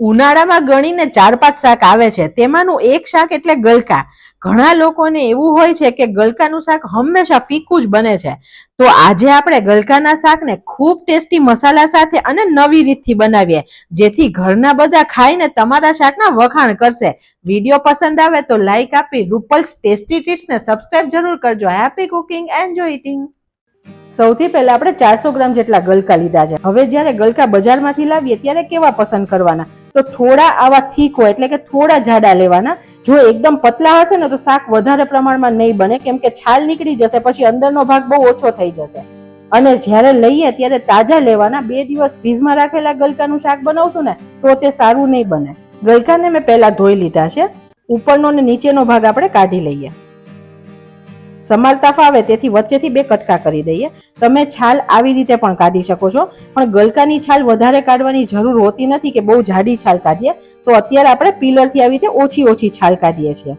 ઉનાળામાં ગણીને 4-5 શાક આવે છે, તેમાંનું એક શાક એટલે ગલકા. ઘણા લોકોને એવું હોય છે કે ગલકાનું શાક હંમેશા ફીકું જ બને છે. તો આજે આપણે ગલકાના શાકને ખૂબ ટેસ્ટી મસાલા સાથે અને નવી રીતથી બનાવીએ, જેથી ઘરના બધા ખાઈને તમારા શાકના વખાણ કરશે. વિડીયો પસંદ આવે તો લાઈક આપી રૂપલ્સ ટેસ્ટી ટ્રીટ્સને સબસ્ક્રાઇબ જરૂર કરજો. Happy cooking, enjoy eating. સૌથી પહેલા આપણે 400 ગ્રામ જેટલા ગલકા લીધા છે. હવે જ્યારે ગલકા બજારમાંથી લાવીએ ત્યારે કેવા પસંદ કરવાના? તો થોડા આવા થીક હોય એટલે કે થોડા જાડા લેવાના. જો એકદમ પતલા હશે ને તો શાક વધારે પ્રમાણમાં નહીં બને, કેમ કે છાલ નીકળી જશે, પછી અંદરનો ભાગ બહુ ઓછો થઈ જશે. અને જ્યારે લઈએ ત્યારે તાજા લેવાના. 2 દિવસ ફ્રીઝમાં રાખેલા ગલકાનું શાક બનાવશું ને તો તે સારું નહીં બને. ગલકાને મેં પહેલા ધોઈ લીધા છે. ઉપરનો ને નીચેનો ભાગ આપણે કાઢી લઈએ. સમારતા ફાવે તેથી વચ્ચેથી 2 કટકા કરી દઈએ. તમે છાલ આવી રીતે પણ કાઢી શકો છો, પણ ગલકાની છાલ વધારે કાઢવાની જરૂર હોતી નથી કે બહુ જાડી છાલ કાઢીએ. તો અત્યારે આપણે પીલરથી આવી રીતે ઓછી છાલ કાઢીએ છીએ.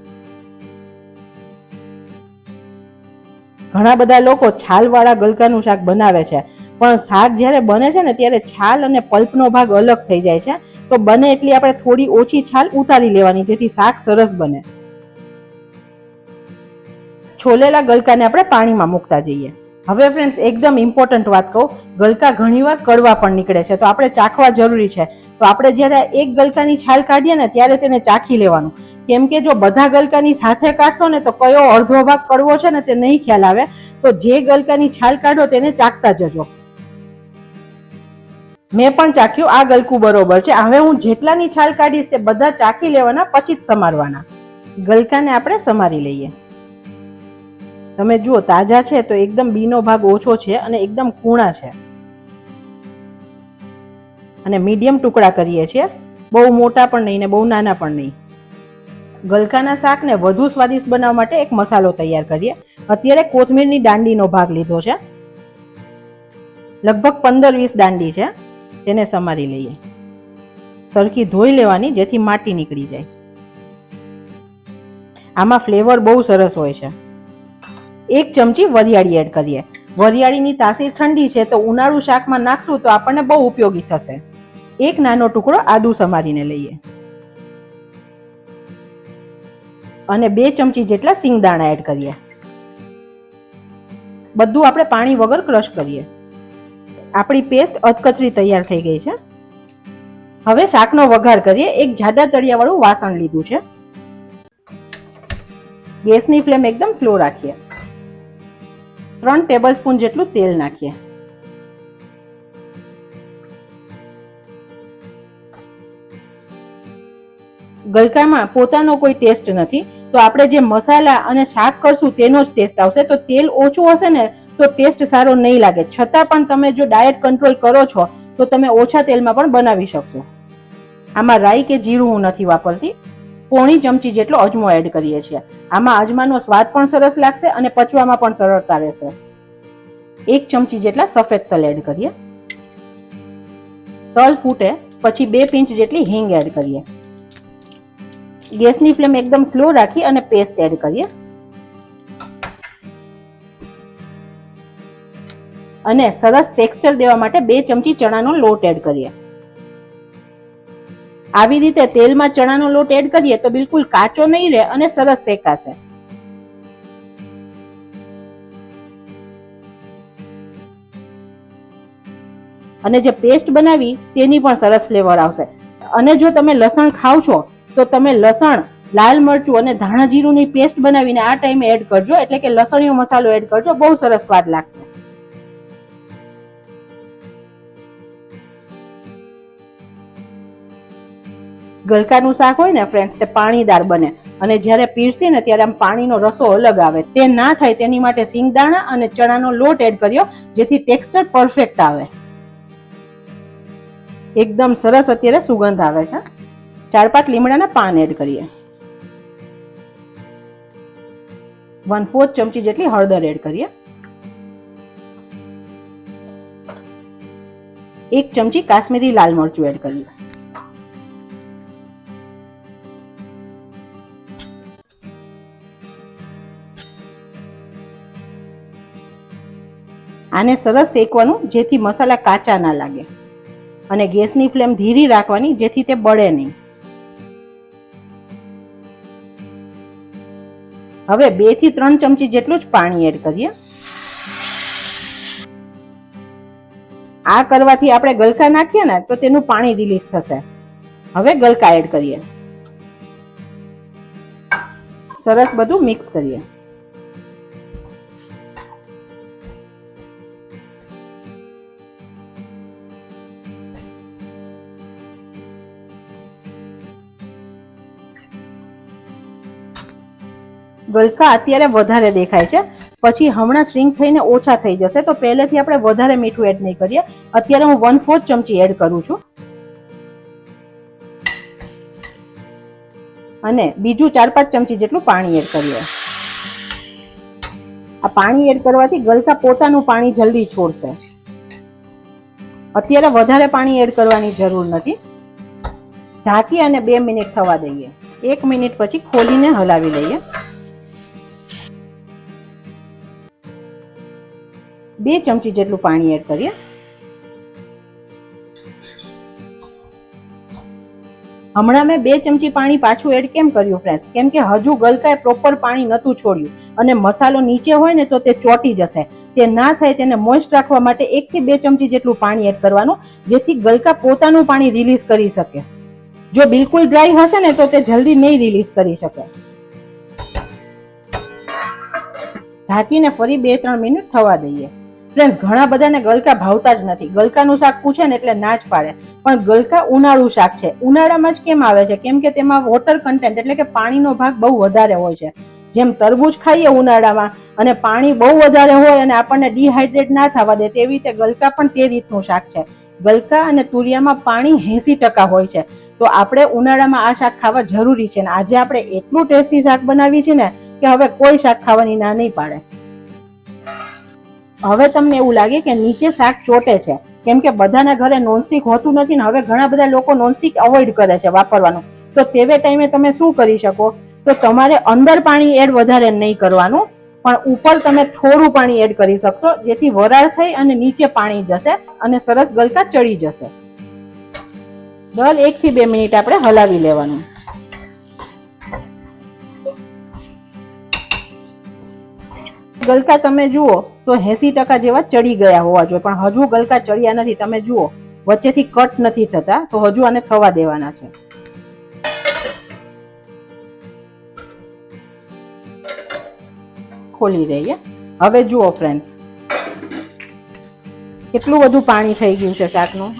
ઘણા બધા લોકો છાલવાળા ગલકાનું શાક બનાવે છે, પણ શાક જ્યારે બને છે ને ત્યારે છાલ અને પલ્પનો ભાગ અલગ થઈ જાય છે. તો બને એટલી આપણે થોડી ઓછી છાલ ઉતારી લેવાની, જેથી શાક સરસ બને. છોલેલા ગલકાને આપણે પાણીમાં મૂકતા જઈએ. હવે ફ્રેન્ડ્સ, એકદમ ઇમ્પોર્ટન્ટ વાત કહું, ગલકા ઘણીવાર કડવા પણ નીકળે છે, તો આપણે ચાખવા જરૂરી છે. તો આપણે જ્યારે એક ગલકાની છાલ કાઢીએ ને ત્યારે તેને ચાખી લેવાનું, કેમ કે જો બધા ગલકાની સાથે કાઢશો ને તો કયો અડધો ભાગ કડવો છે ને તે નહીં ખ્યાલ આવે. તો જે ગલકાની છાલ કાઢો તેને ચાખતા જજો. મેં પણ ચાખ્યું, આ ગલકું બરોબર છે. હવે હું જેટલાની છાલ કાઢીશ તે બધા ચાખી લેવાના, પછી જ સમારવાના. ગલકાને આપણે સમારી લઈએ. તમે જુઓ, તાજા છે તો એકદમ બીનો ભાગ ઓછો છે અને એકદમ કૂણા છે. અને મીડિયમ ટુકડા કરીએ છીએ, બહુ મોટા પણ નહીં ને બહુ નાના પણ નહીં. ગલકાના શાકને વધુ સ્વાદિષ્ટ બનાવવા માટે એક મસાલો તૈયાર કરીએ. અત્યારે કોથમીરની દાંડીનો ભાગ લીધો છે, લગભગ 15-20 દાંડી છે. તેને સમારી લઈએ. સરખી ધોઈ લેવાની, જેથી માટી નીકળી જાય. આમાં ફ્લેવર બહુ સરસ હોય છે. 1 ચમચી વરિયાળી એડ કરીએ. વરિયાળીની તાસીર ઠંડી છે, તો ઉનાળુ શાકમાં નાખશું તો આપણને બહુ ઉપયોગી થશે. 1 નાનો ટુકડો આદુ સમારીને લઈએ. અને 2 ચમચી જેટલા સિંગદાણા એડ કરીએ. બધું આપણે પાણી વગર ક્રશ કરીએ. આપણી પેસ્ટ અધકચરી તૈયાર થઈ ગઈ છે. હવે શાકનો વઘાર કરીએ. એક જાડા તળિયાવાળું વાસણ લીધું છે. ગેસની ફ્લેમ એકદમ સ્લો રાખીએ. 3 ટેબલસ્પૂન જેટલું તેલ નાખીએ. ગલકામાં પોતાનો કોઈ ટેસ્ટ નથી, તો આપણે જે મસાલા અને શાક કરશું તેનો જ ટેસ્ટ આવશે. તો તેલ ઓછું હશે ને તો ટેસ્ટ સારો નહીં લાગે. છતાં પણ તમે જો ડાયટ કંટ્રોલ કરો છો તો તમે ઓછા તેલમાં પણ બનાવી શકશો. આમાં રાઈ કે જીરું હું નથી વાપરતી. 1/4 ચમચી જેટલો અજમો એડ કરીએ છીએ. આમાં અજમાનો સ્વાદ પણ સરસ લાગશે અને પચવામાં પણ સરળતા રહેશે. 1 ચમચી જેટલા સફેદ તલ એડ કરીએ. તલ ફૂટે પછી 2 પિંચ જેટલી હિંગ એડ કરીએ. ગેસની ફ્લેમ એકદમ સ્લો રાખી અને પેસ્ટ એડ કરીએ. અને સરસ ટેક્સચર દેવા માટે 2 ચમચી ચણાનો લોટ એડ કરીએ. આવી રીતે તેલમાં ચણાનો લોટ એડ કરીએ તો બિલકુલ કાચો નહીં રહે અને સરસ શેકાશે. અને જે પેસ્ટ બનાવી તેની પણ સરસ ફ્લેવર આવશે. અને જો તમે લસણ ખાવ છો તો તમે લસણ, લાલ મરચું અને ધાણા જીરુંની પેસ્ટ બનાવીને આ ટાઈમે એડ કરજો, એટલે કે લસણીયો મસાલો એડ કરજો, બહુ સરસ સ્વાદ લાગશે. ગલકાનું શાક હોય ને ફ્રેન્ડ્સ, તે પાણીદાર બને અને જ્યારે પીરસે ને ત્યારે આમ પાણીનો રસો અલગ આવે. તે ના થાય તેની માટે સિંગદાણા અને ચણાનો લોટ એડ કર્યો, જેથી ટેક્સચર પરફેક્ટ આવે. એકદમ સરસ અત્યારે સુગંધ આવે છે. 4-5 લીમડાના પાન એડ કરીએ. 1/4 ચમચી જેટલી હળદર એડ કરીએ. 1 ચમચી કાશ્મીરી લાલ મરચું એડ કરીએ. આને સરસ શેકવાનું, જેથી મસાલા કાચા ના લાગે. અને ગેસની ફ્લેમ ધીરી રાખવાની જેથી તે બળે નહીં. હવે 2 થી 3 ચમચી જેટલું જ પાણી એડ કરીએ. આ કરવાથી આપણે ગલકા નાખીએ ને તો તેનું પાણી રિલીઝ થશે. હવે ગલકા એડ કરીએ. સરસ બધું મિક્સ કરીએ. ગલકા અત્યારે વધારે દેખાય છે, પછી હમણાં શ્રિંક થઈને ઓછા થઈ જશે, તો પહેલેથી આપણે વધારે મીઠું એડ નહીં કરીએ. અત્યારે હું 1/4 ચમચી એડ કરું છું અને બીજું 4-5 ચમચી જેટલું પાણી એડ કરીએ. આ પાણી એડ કરવાથી ગલકા પોતાનું પાણી જલ્દી છોડશે. અત્યારે વધારે પાણી એડ કરવાની જરૂર નથી. ઢાંકી અને 2 મિનિટ થવા દઈએ. 1 મિનિટ પછી ખોલીને હલાવી લઈએ. 2 ચમચી જેટલું પાણી એડ કરીએ. હમણાં મેં 2 ચમચી પાણી પાછું એડ કેમ કર્યું ફ્રેન્ડ્સ? કેમ કે હજુ ગલકાએ પ્રોપર પાણી નહોતું છોડ્યું અને મસાલો નીચે હોય ને તો તે ચોટી જશે. તે ના થાય તેને મોઇસ્ટ રાખવા માટે 1 થી 2 ચમચી જેટલું પાણી એડ કરવાનું, જેથી ગલકા પોતાનું પાણી રિલીઝ કરી શકે. જો બિલકુલ ડ્રાય હશે ને તો તે જલ્દી નહીં રિલીઝ કરી શકે. ઢાંકીને ફરી 2-3 મિનિટ થવા દઈએ. ફ્રેન્ડ્સ, ઘણા બધાને ગલકા ભાવતા જ નથી. ગલકાનું શાક પૂછે ને એટલે ના જ પાડે. પણ ગલકા ઉનાળુ શાક છે. ઉનાળામાં જ કેમ આવે છે? કેમ કે તેમાં વોટર કન્ટેન્ટ એટલે કે પાણીનો ભાગ બહુ વધારે હોય છે. જેમ તરબૂચ ખાઈએ ઉનાળામાં અને પાણી બહુ વધારે હોય અને આપણને ડિહાઇડ્રેટ ના થવા દે, તેવી રીતે ગલકા પણ તે રીતનું શાક છે. ગલકા અને તુરિયામાં પાણી 80% હોય છે. તો આપણે ઉનાળામાં આ શાક ખાવા જરૂરી છે. અને આજે આપણે એટલું ટેસ્ટી શાક બનાવી છે ને કે હવે કોઈ શાક ખાવાની ના નહીં પાડે. હવે તમને એવું લાગે કે નીચે શાક ચોટે છે, કેમ કે બધાના ઘરે નોનસ્ટિક હોતું નથી ને હવે ઘણા બધા લોકો નોનસ્ટિક અવોઇડ કરે છે વાપરવાનું. તો તેવે ટાઈમે તમે શું કરી શકો? તો તમારે અંદર પાણી એડ વધારે નહીં કરવાનું, પણ ઉપર તમે થોડું પાણી એડ કરી શકશો, જેથી વરાળ થઈ અને નીચે પાણી જશે અને સરસ ગલકા ચડી જશે. દર 1 થી 2 મિનિટ આપણે હલાવી લેવાનું. ગલકા તમે જુઓ તો 80% જેવા ચડી ગયા હોવા જોઈએ, પણ હજુ ગલકા ચડ્યા નથી. તમે જુઓ વચ્ચેથી કટ નથી થતા, તો હજુ આને થવા દેવાના છે. ખોલી રહીએ. હવે જુઓ ફ્રેન્ડ્સ, કેટલું બધું પાણી થઈ ગયું છે શાકનું.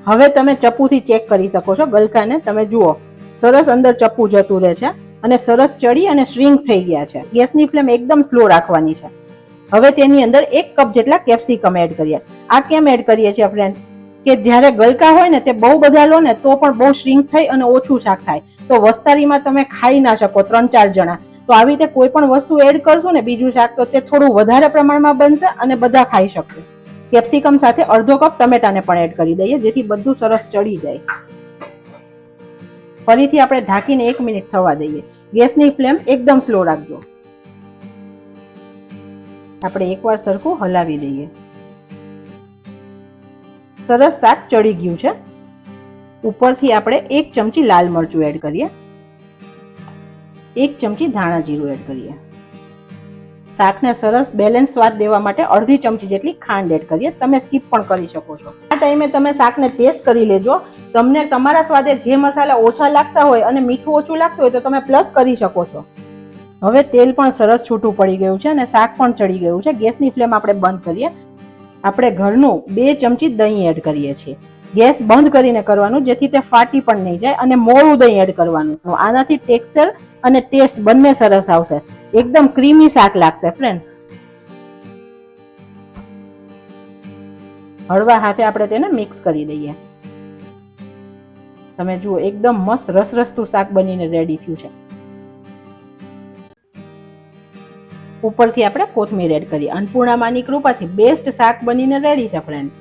હવે તમે ચપ્પુથી ચેક કરી શકો છો ગલકાને. તમે જુઓ સરસ અંદર ચપ્પુ જતું રહે છે અને સરસ ચડી અને શ્રિંક થઈ ગયા છે. ગેસની ફ્લેમ એકદમ સ્લો રાખવાની છે. હવે તેની અંદર 1 કપ જેટલા કેપ્સિકમ એડ કરીએ. આ કેમ એડ કરીએ છીએ ફ્રેન્ડ્સ? કે જ્યારે ગલકા હોય ને તે બહુ બધા લો ને તો પણ બહુ શ્રિંક થઈ અને ઓછું શાક થાય, તો વસ્તારીમાં તમે ખાઈ ના શકો 3-4 જણા. તો આવી રીતે કોઈ પણ વસ્તુ એડ કરશું ને બીજું શાક, તો તે થોડું વધારે પ્રમાણમાં બનશે અને બધા ખાઈ શકશે. કેપ્સિકમ સાથે અડધો કપ ટમેટાને પણ એડ કરી દઈએ, જેથી બધું સરસ ચડી જાય. ફરીથી આપણે ઢાંકીને 1 મિનિટ થવા દઈએ. ગેસની ફ્લેમ એકદમ સ્લો રાખજો. આપણે એકવાર સરખું હલાવી દઈએ. સરસ શાક ચડી ગયું છે. ઉપરથી આપણે 1 ચમચી લાલ મરચું એડ કરીએ. 1 ચમચી ધાણા જીરું એડ કરીએ. શાકને સરસ બેલેન્સ સ્વાદ દેવા માટે અડધી ચમચી જેટલી ખાંડ એડ કરીએ. તમે સ્કીપ પણ કરી શકો છો. આ ટાઈમે તમે શાકને ટેસ્ટ કરી લેજો. તમને તમારા સ્વાદે જે મસાલા ઓછા લાગતા હોય અને મીઠું ઓછું લાગતું હોય તો તમે પ્લસ કરી શકો છો. હવે તેલ પણ સરસ છૂટું પડી ગયું છે અને શાક પણ ચડી ગયું છે. ગેસની ફ્લેમ આપણે બંધ કરીએ. આપણે ઘરનું 2 ચમચી દહીં એડ કરીએ છીએ. ગેસ બંધ કરીને કરવાનું, જેથી તે ફાટી પણ નહીં જાય, અને મોળું દહીં એડ કરવાનું. આનાથી ટેક્સચર અને ટેસ્ટ બંને સરસ આવશે. એકદમ ક્રીમી શાક લાગશે ફ્રેન્ડ્સ. હળવા હાથે આપણે તેને મિક્સ કરી દઈએ. તમે જુઓ એકદમ મસ્ત રસરસતું શાક બનીને રેડી થયું છે. ઉપરથી આપણે કોથમીર એડ કરીએ. અન્નપૂર્ણા માની કૃપાથી બેસ્ટ શાક બનીને રેડી છે ફ્રેન્ડ્સ.